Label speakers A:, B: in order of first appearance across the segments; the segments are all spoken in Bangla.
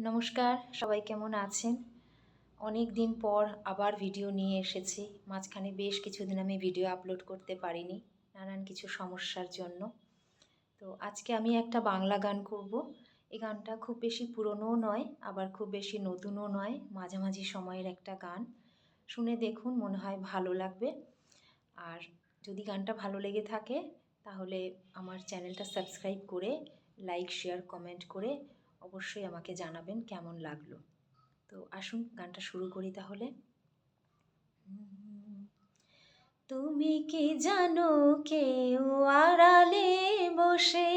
A: নমস্কার, সবাই কেমন আছেন? অনেক দিন পর আবার ভিডিও নিয়ে এসেছি। মাঝখানে বেশ কিছুদিন আমি ভিডিও আপলোড করতে পারিনি, নানান কিছু সমস্যার জন্য। তো আজকে আমি একটা বাংলা গান করব। এই গানটা খুব বেশি পুরনোও নয়, আবার খুব বেশি নতুনও নয়, মাঝামাঝি সময়ের একটা গান। শুনে দেখুন, মনে হয় ভালো লাগবে। আর যদি গানটা ভালো লেগে থাকে তাহলে আমার চ্যানেলটা সাবস্ক্রাইব করে লাইক, শেয়ার, কমেন্ট করে অবশ্যই আমাকে জানাবেন কেমন লাগলো। তো আসুন গানটা শুরু করি তাহলে। তুমি কি জানো কেউ আড়ালে বসে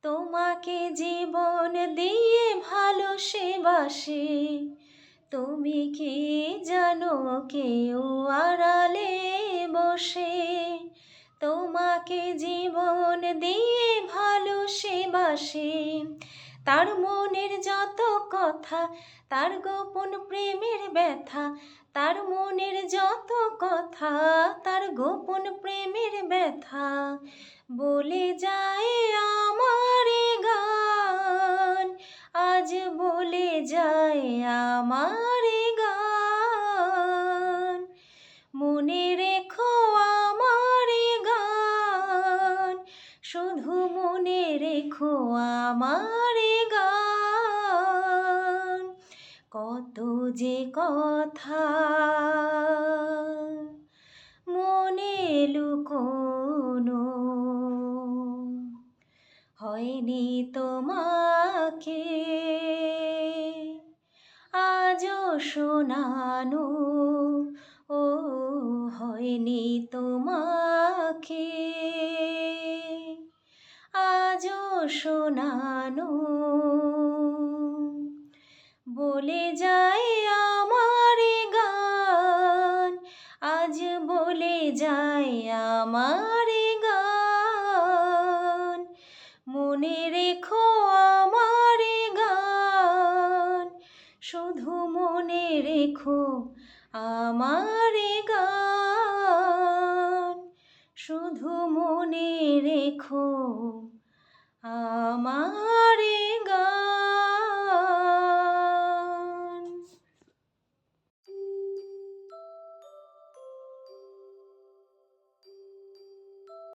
A: তোমাকে জীবন দিয়ে ভালোবাসে? তুমি কি জানো কেউ আড়ালে বসে তোমাকে জীবন দিয়ে ভালোবাসে? তার মনের যত কথা, তার গোপন প্রেমের ব্যথা, তার মনের যত কথা, তার গোপন প্রেমের ব্যথা বলে যায় আমার গান, আজ বলে যায় আমার গান। মনে রেখো আমার গান, শুধু মনে রেখো আমার গান। কত যে কথা মনে লুকোনো হয়নি তোমাকে আজও শোনানো, ও হয়নি তোমাকে আজও শোনানো। বলে যায় আমার গান, আজ বলে যায় আমার গান। মনে রেখো আমার গান, শুধু মনে রেখো আমার গান, শুধু মনে রেখো আমার